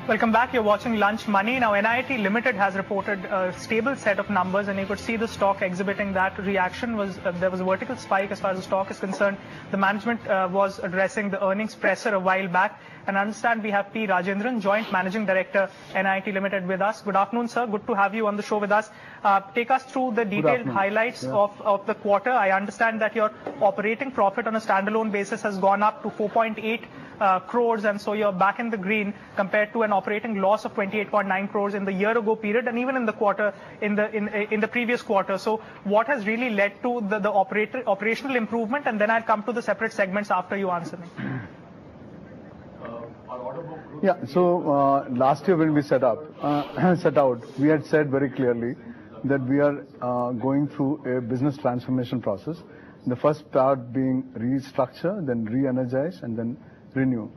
Welcome back. You're watching Lunch Money. Now, NIIT Limited has reported a stable set of numbers, and you could see the stock exhibiting that reaction. There was a vertical spike as far as the stock is concerned. The management was addressing the earnings presser a while back. And I understand we have P. Rajendran, Joint Managing Director, NIIT Limited, with us. Good afternoon, sir. Good to have you on the show with us. Take us through the detailed highlights of the quarter. I understand that your operating profit on a standalone basis has gone up to 4.8 crores, and so you're back in the green compared to an operating loss of 28.9 crores in the year ago period, and even in the quarter in the previous quarter. So what has really led to the operational improvement? And then I'll come to the separate segments after you answer me. Yeah, so last year when we set out, we had said very clearly that we are going through a business transformation process. The first part being restructure, then re-energize, and then renew.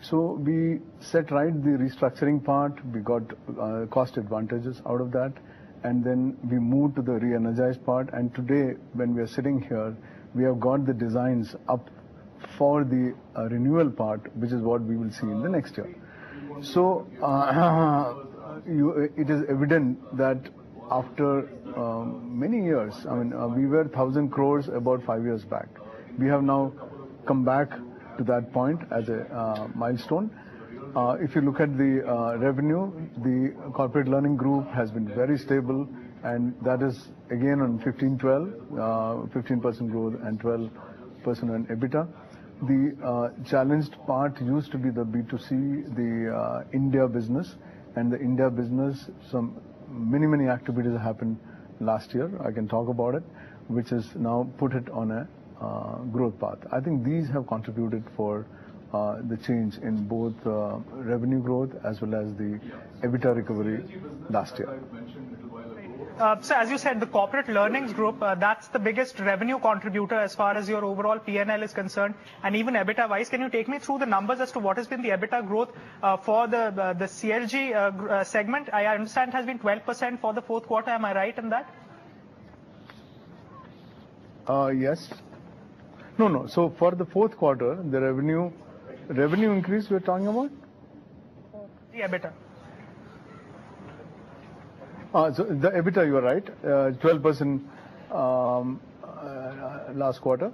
So we set right the restructuring part, we got cost advantages out of that, and then we moved to the re-energize part. And today, when we are sitting here, we have got the designs up for the renewal part, which is what we will see in the next year. So it is evident that after many years, I mean, we were 1,000 crores about 5 years back. We have now come back to that point as a milestone. If you look at the revenue, the corporate learning group has been very stable, and that is again on 15%, 15% growth and 12% on EBITDA. The challenged part used to be the B2C, the India business, and the India business, some many activities happened last year. I can talk about it, which is now put it on a growth path. I think these have contributed for the change in both revenue growth as well as the EBITDA recovery last year. So as you said, the corporate learnings group, that's the biggest revenue contributor as far as your overall P&L is concerned, and even EBITDA wise. Can you take me through the numbers as to what has been the EBITDA growth for the CLG segment? I understand it has been 12% for the fourth quarter. Am I right in that? Yes. No. So for the fourth quarter, the revenue increase we're talking about? The EBITDA. So the EBITDA, you are right, 12% last quarter.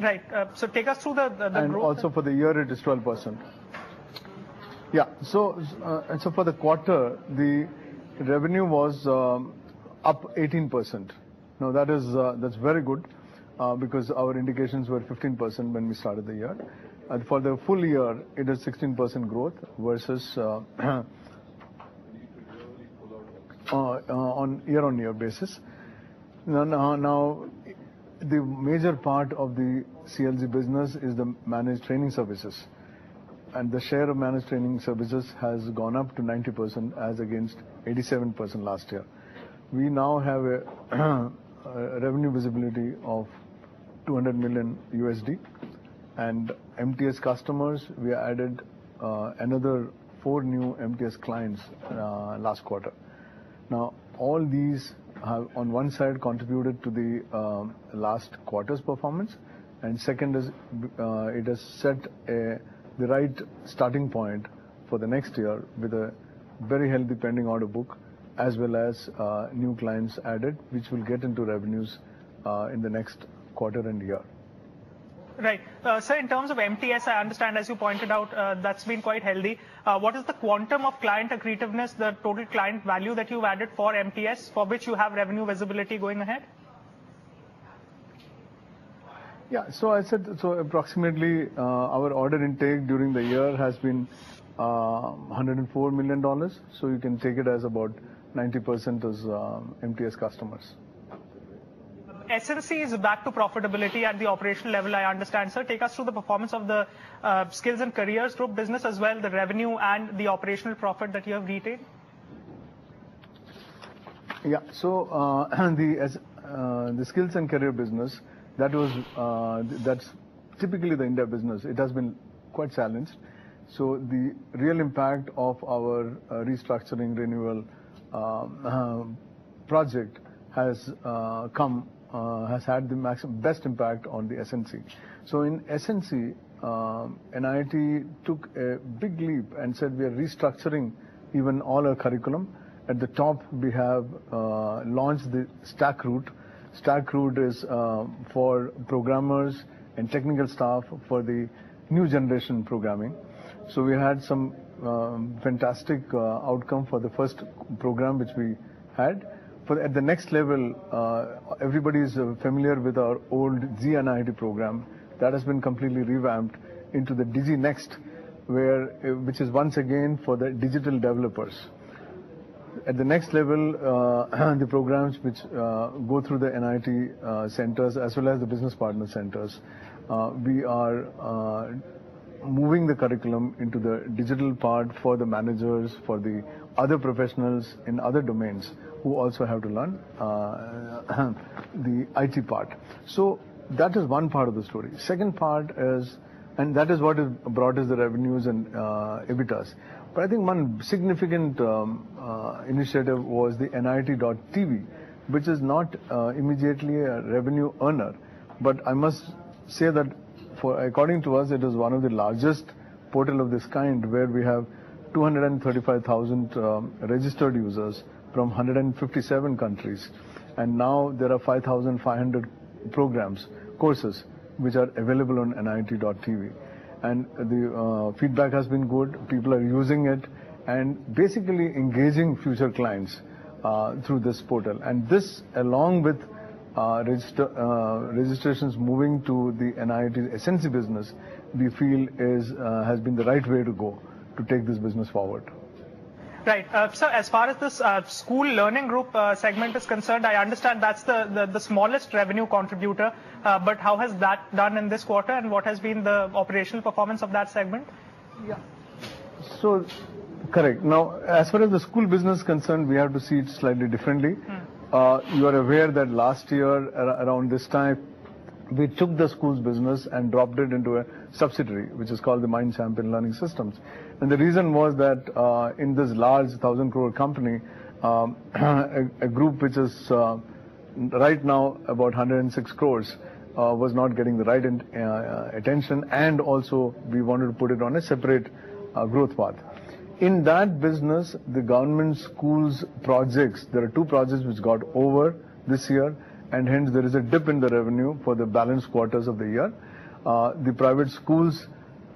Right. So take us through the and growth. Also for the year, it is 12%. Yeah. So for the quarter, the revenue was up 18%. Now that's very good because our indications were 15% when we started the year. And for the full year, it is 16% growth versus on year-on-year basis. Now, the major part of the CLG business is the managed training services, and the share of managed training services has gone up to 90% as against 87% last year. We now have a revenue visibility of $200 million USD, and MTS customers, we added another 4 new MTS clients last quarter. Now, all these have on one side contributed to the last quarter's performance, and second is it has set the right starting point for the next year with a very healthy pending order book, as well as new clients added, which will get into revenues in the next quarter and year. Right. So in terms of MTS, I understand, as you pointed out, that's been quite healthy. What is the quantum of client accretiveness, the total client value that you've added for MTS, for which you have revenue visibility going ahead? Yeah, so I said, so approximately our order intake during the year has been $104 million. So you can take it as about 90% as MTS customers. SNC is back to profitability at the operational level, I understand, sir. Take us through the performance of the skills and careers group business as well, the revenue and the operational profit that you have retained. Yeah, so the skills and career business, that's typically the India business. It has been quite challenged. So the real impact of our restructuring renewal project has had the best impact on the SNC. So in SNC, NIIT took a big leap and said we are restructuring even all our curriculum. At the top, we have launched the Stack Route. Stack Route is for programmers and technical staff for the new generation programming. So we had some fantastic outcome for the first program which we had. At the next level, everybody is familiar with our old ZNIIT program. That has been completely revamped into the Digi Next, which is once again for the digital developers. At the next level, the programs which go through the NIIT centers as well as the business partner centers, we are moving the curriculum into the digital part for the managers, for the other professionals in other domains who also have to learn the IT part. So that is one part of the story. Second part is, and that is what has brought us the revenues and EBITDAs. But I think one significant initiative was the NIIT.TV, which is not immediately a revenue earner. But I must say that according to us, it is one of the largest portal of this kind, where we have 235,000 registered users from 157 countries. And now there are 5,500 programs, courses, which are available on NIIT.TV. And the feedback has been good. People are using it and basically engaging future clients through this portal. And this, along with registrations moving to the NIIT SNC business, we feel has been the right way to go to take this business forward. Right. So as far as this school learning group segment is concerned, I understand that's the smallest revenue contributor. But how has that done in this quarter, and what has been the operational performance of that segment? Yeah. So, correct. Now, as far as the school business is concerned, we have to see it slightly differently. You are aware that last year, around this time, we took the schools business and dropped it into a subsidiary, which is called the Mind Champion Learning Systems. And the reason was that in this large 1,000 crore company, a group which is right now about 106 crores was not getting the right attention, and also we wanted to put it on a separate growth path. In that business, the government schools projects, there are two projects which got over this year, and hence there is a dip in the revenue for the balanced quarters of the year. The private schools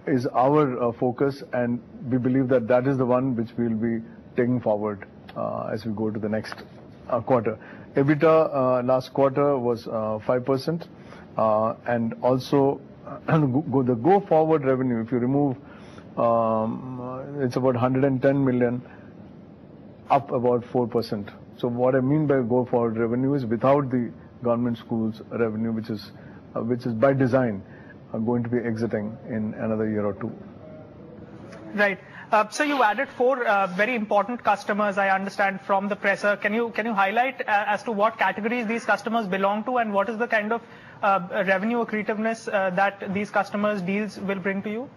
is our focus, and we believe that that is the one which we will be taking forward as we go to the next quarter. EBITDA last quarter was 5%, and also the go forward revenue, if you remove, it's about 110 million, up about 4%. So what I mean by go forward revenue is without the government schools revenue, which is by design going to be exiting in another year or two. Right. So you added 4 very important customers, I understand, from the presser. Can you highlight as to what categories these customers belong to, and what is the kind of revenue accretiveness that these customers' deals will bring to you?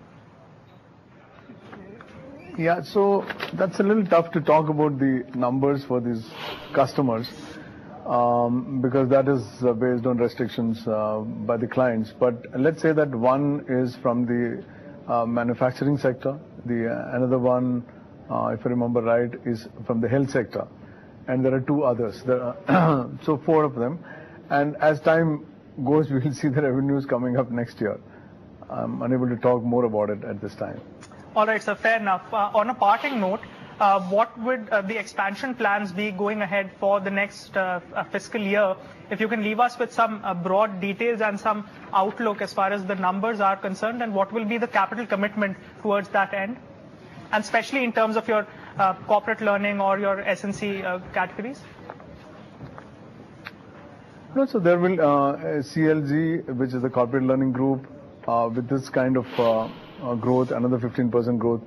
Yeah, so that's a little tough to talk about the numbers for these customers because that is based on restrictions by the clients. But let's say that one is from the manufacturing sector, another one, if I remember right, is from the health sector, and there are 2 others. So 4 of them. And as time goes, we will see the revenues coming up next year. I'm unable to talk more about it at this time. All right, sir, fair enough. On a parting note, what would the expansion plans be going ahead for the next fiscal year? If you can leave us with some broad details and some outlook as far as the numbers are concerned, and what will be the capital commitment towards that end, and especially in terms of your corporate learning or your SNC categories? No, so there will CLG, which is the corporate learning group, with this kind of growth, another 15% growth,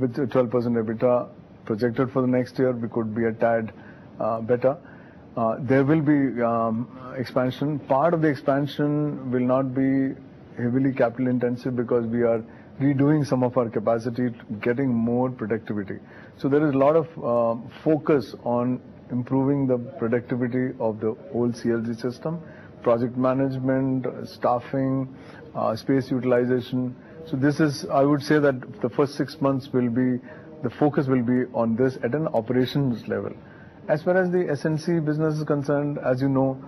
with 12% EBITDA projected for the next year. We could be a tad better. There will be expansion. Part of the expansion will not be heavily capital intensive because we are redoing some of our capacity, getting more productivity. So there is a lot of focus on improving the productivity of the old CLG system, project management, staffing, space utilization. So this is, I would say that the first 6 months the focus will be on this at an operations level. As far as the SNC business is concerned, as you know,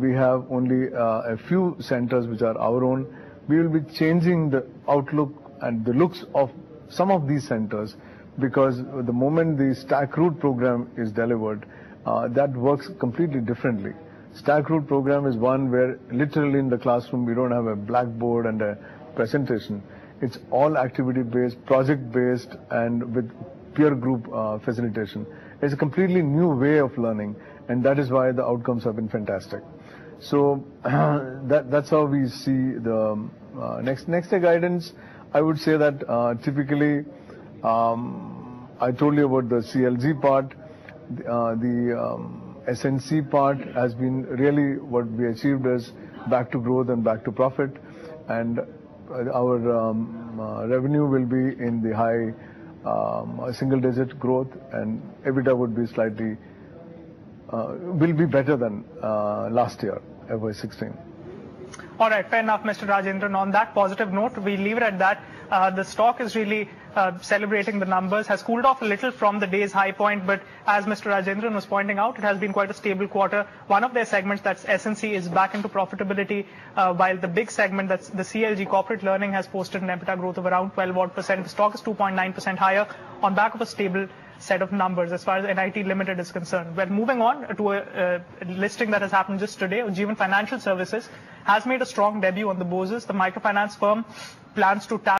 we have only a few centers which are our own. We will be changing the outlook and the looks of some of these centers, because the moment the stack route program is delivered, that works completely differently. Stack route program is one where literally in the classroom we don't have a blackboard and a presentation. It's all activity based, project based, and with peer group facilitation. It's a completely new way of learning, and that is why the outcomes have been fantastic. So that's how we see the next year guidance. I would say that typically, I told you about the CLG part. The SNC part has been really what we achieved as back to growth and back to profit, and our revenue will be in the high single-digit growth, and EBITDA would be slightly will be better than last year, FY16. All right, fair enough, Mr. Rajendran. On that positive note, we leave it at that. The stock is really celebrating the numbers, has cooled off a little from the day's high point, but as Mr. Rajendran was pointing out, it has been quite a stable quarter. One of their segments, that's SNC, is back into profitability, while the big segment, that's the CLG, corporate learning, has posted an EBITDA growth of around 12%. The stock is 2.9% higher on back of a stable set of numbers as far as NIIT Ltd is concerned. Well, moving on to a listing that has happened just today, Ujjivan Financial Services has made a strong debut on the bourses. The microfinance firm plans to tap